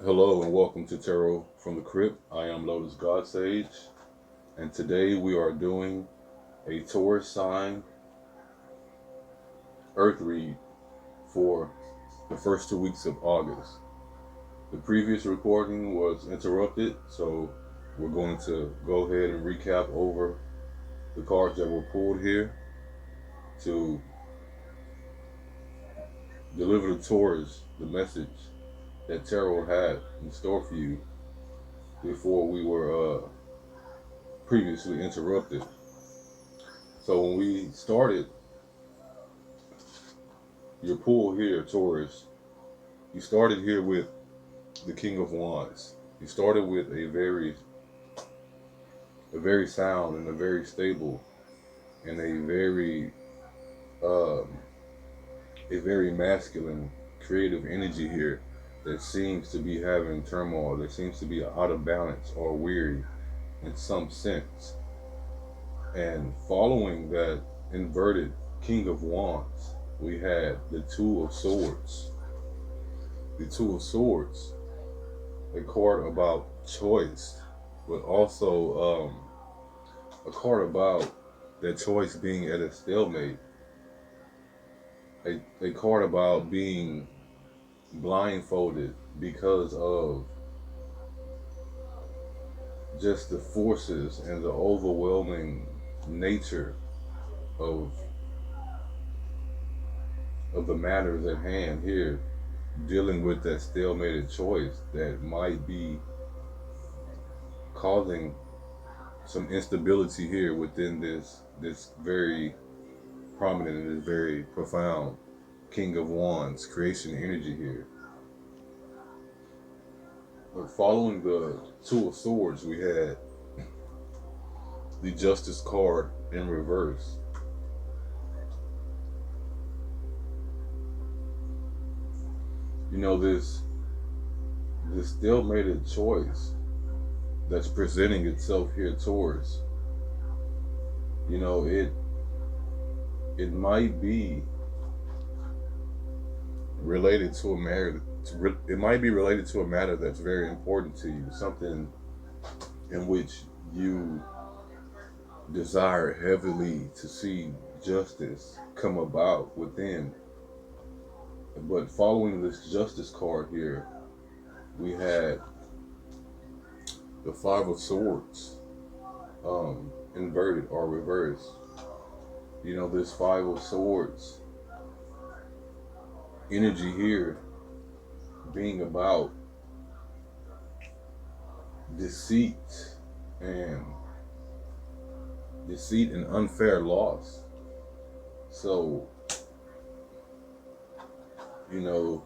Hello and welcome to Tarot from the Crypt. I am Lotus God Sage, and today we are doing a Taurus sign Earth read for the first 2 weeks of August. The previous recording was interrupted, so we're going to go ahead and recap over the cards that were pulled here to deliver to Taurus the message that Tarot had in store for you before we were previously interrupted. So when we started your pull here, Taurus, you started here with the King of Wands. You started with a very sound and a very stable and um, a very masculine, creative energy here that seems to be having turmoil, that seems to be out of balance or weary in some sense. And following that inverted King of Wands, we had the Two of Swords. The Two of Swords, a card about choice, but also a card about that choice being at a stalemate. A card about being blindfolded because of just the forces and the overwhelming nature of the matters at hand here, dealing with that stalemated choice that might be causing some instability here within this very prominent and this very profound King of Wands creation energy here. But following the Two of Swords, we had the Justice card in reverse. You know, this stalemated choice that's presenting itself here towards, you know, it might be related to a matter. It might be related to a matter that's very important to you, something in which you desire heavily to see justice come about within. But following this Justice card here, we had the Five of Swords, inverted or reversed. You know, this Five of Swords energy here being about deceit and unfair loss. So, you know,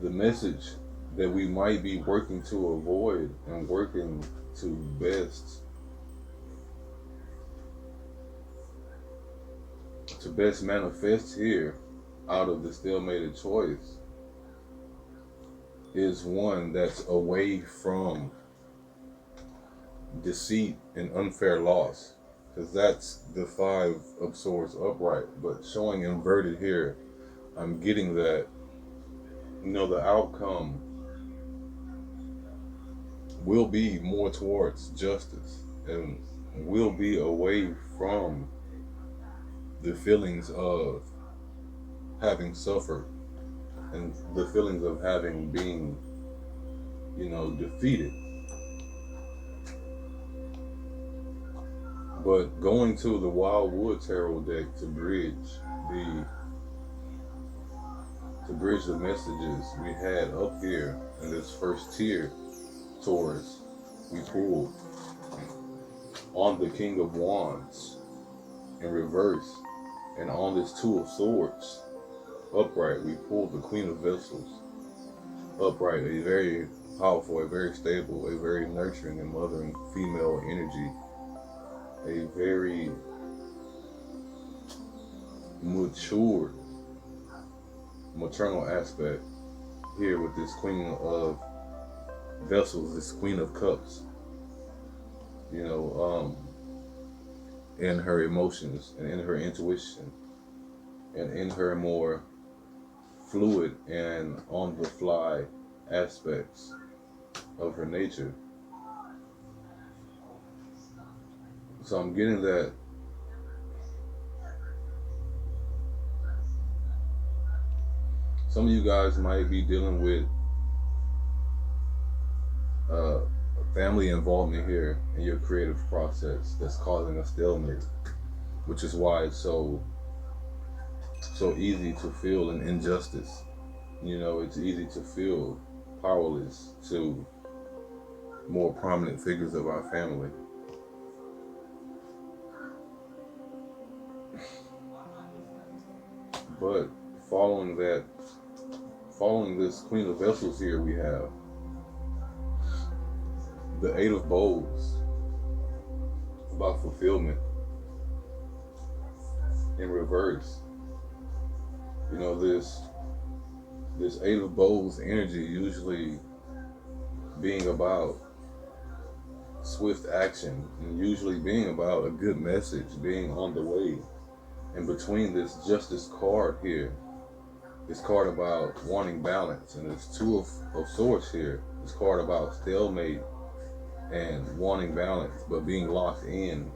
the message that we might be working to avoid and working to best manifest here out of the stalemated choice is one that's away from deceit and unfair loss, because that's the Five of Swords upright. But showing inverted here, I'm getting that, you know, the outcome will be more towards justice and will be away from the feelings of having suffered and the feelings of having been, you know, defeated. But going to the Wildwood Tarot deck to the the messages we had up here in this first tier, Taurus, we pulled on the King of Wands in reverse, and on this Two of Swords upright, we pulled the Queen of Vessels upright, a very powerful, a very stable, a very nurturing and mothering female energy, a very matured maternal aspect here with this Queen of Vessels, this Queen of Cups, you know, in her emotions and in her intuition and in her more fluid and on the fly aspects of her nature. So I'm getting that some of you guys might be dealing with uh, family involvement here in your creative process that's causing a stalemate, which is why it's so easy to feel an injustice. You know, it's easy to feel powerless to more prominent figures of our family. But following that, following this Queen of Vessels here, we have the Eight of Bowls about fulfillment in reverse. You know, this Eight of Bowls energy usually being about swift action and usually being about a good message being on the way. And between this Justice card here, this card about wanting balance, and this Two of Swords here, this card about stalemate and wanting balance but being locked in.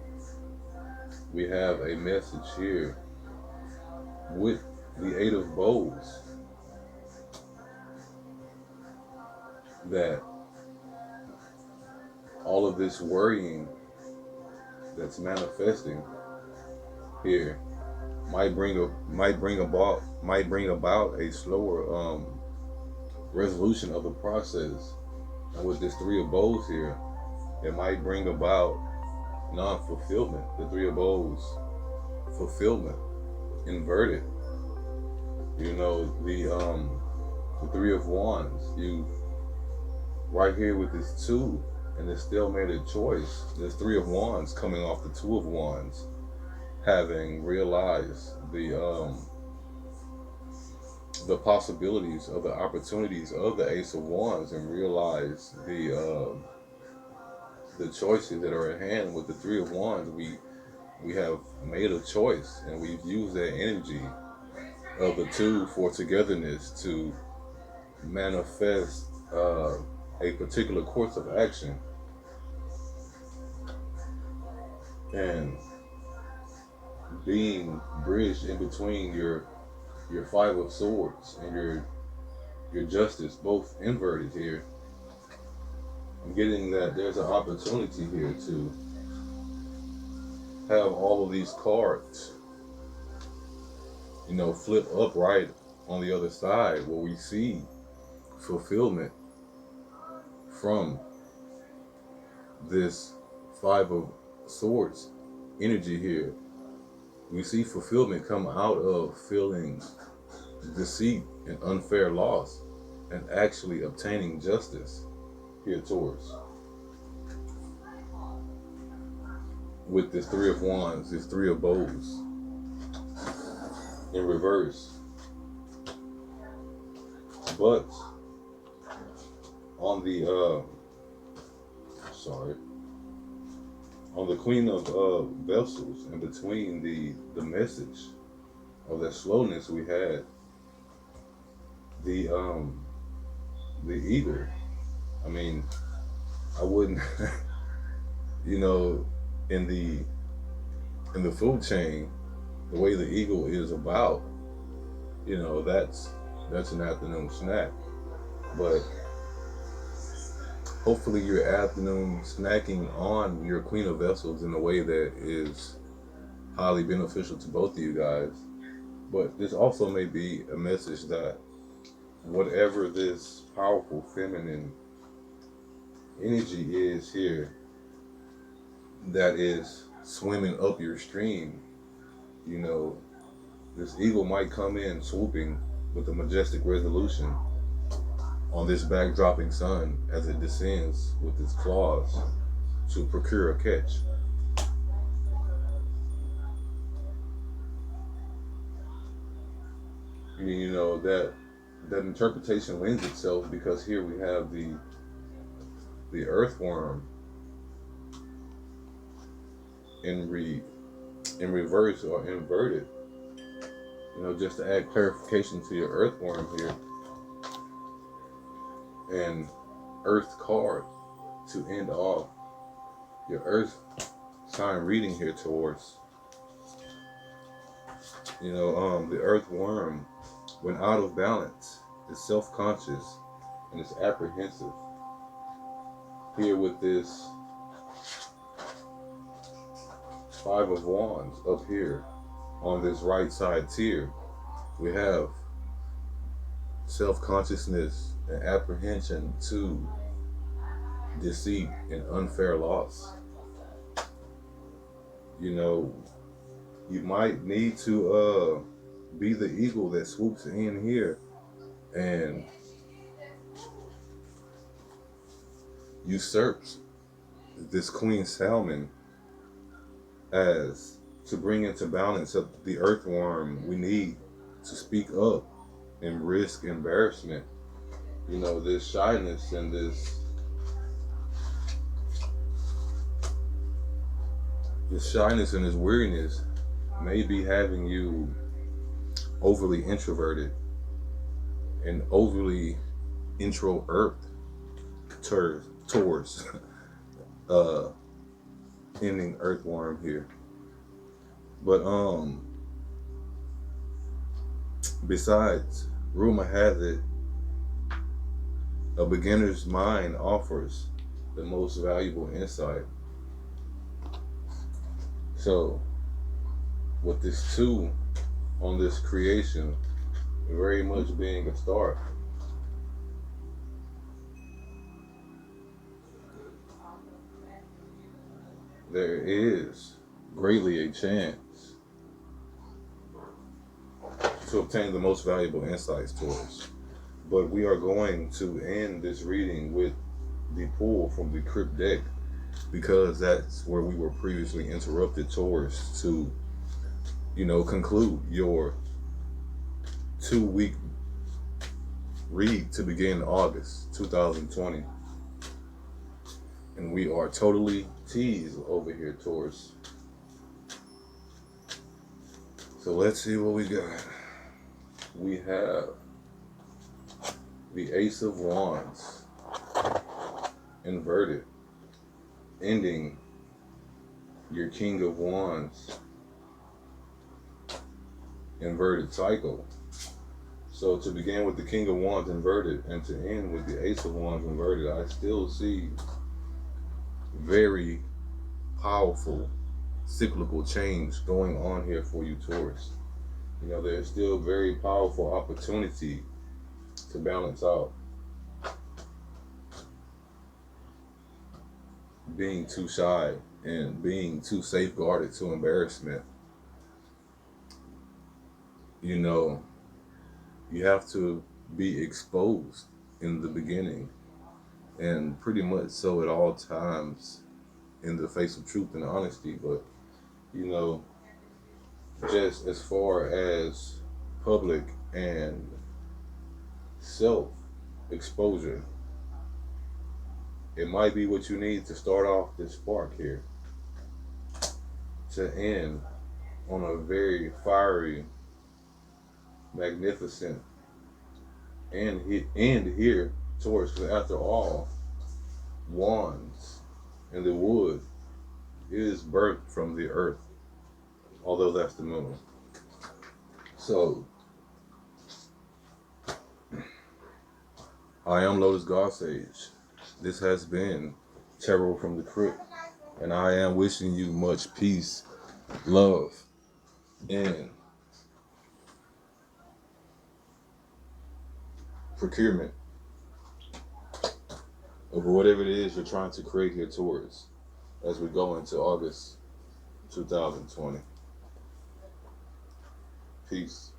We have a message here with the Eight of Bows that all of this worrying that's manifesting here might bring about a slower resolution of the process. And with this Three of Bows here, it might bring about non-fulfillment. The Three of Bows, fulfillment, inverted. You know, the Three of Wands, you right here with this two and this stalemated choice, this Three of Wands coming off the Two of Wands, having realized the possibilities of the opportunities of the Ace of Wands and realize the choices that are at hand with the Three of Wands. We have made a choice and we've used that energy of the two for togetherness to manifest a particular course of action. And being bridged in between your Five of Swords and your Justice, both inverted here. I'm getting that there's an opportunity here to have all of these cards, you know, flip upright on the other side where we see fulfillment from this Five of Swords energy here. We see fulfillment come out of feeling deceit and unfair loss and actually obtaining justice here, Taurus. With this Three of Wands, this Three of Bows in reverse. But on the on the Queen of Vessels, in between the message of that slowness, we had the eagle. I mean, I wouldn't you know, in the food chain, the way the eagle is about, you know, that's an afternoon snack. But hopefully your afternoon snacking on your Queen of Vessels in a way that is highly beneficial to both of you guys. But this also may be a message that whatever this powerful feminine energy is here that is swimming up your stream, you know, this eagle might come in swooping with a majestic resolution on this backdropping sun as it descends with its claws to procure a catch. You know, that interpretation lends itself because here we have the earthworm in reverse or inverted, Just to add clarification to your earthworm here, and earth card to end off your earth sign reading here, Taurus. The earthworm, when out of balance, is self-conscious and is apprehensive. Here with this Five of Wands up here on this right side tier, we have self-consciousness and apprehension to deceit and unfair loss. You might need to be the eagle that swoops in here and usurps this queen salmon as to bring into balance of the earthworm. We need to speak up and risk embarrassment. This shyness and this shyness and this weariness may be having you overly introverted and overly intro-earthed towards ending earthworm here. But besides, rumor has it, a beginner's mind offers the most valuable insight. So with this 2 on this creation very much being a start, there is greatly a chance to obtain the most valuable insights towards. But we are going to end this reading with the pull from the Crypt deck, because that's where we were previously interrupted, Taurus, to conclude your 2-week read to begin August 2020. And we are totally teased over here, Taurus. So let's see what we got. We have the Ace of Wands inverted, ending your King of Wands inverted cycle. So to begin with the King of Wands inverted and to end with the Ace of Wands inverted, I still see very powerful cyclical change going on here for you, Taurus. There's still very powerful opportunity to balance out being too shy and being too safeguarded to embarrassment. You have to be exposed in the beginning, and pretty much so at all times in the face of truth and honesty. But just as far as public and self exposure, it might be what you need to start off this spark here to end on a very fiery, magnificent end here, Taurus, because after all, wands and the wood is birthed from the earth, although that's the moon. So I am Lotus God Sage. This has been Tarot from the Crypt, and I am wishing you much peace, love, and procurement of whatever it is you're trying to create here, Taurus, as we go into August 2020. Peace.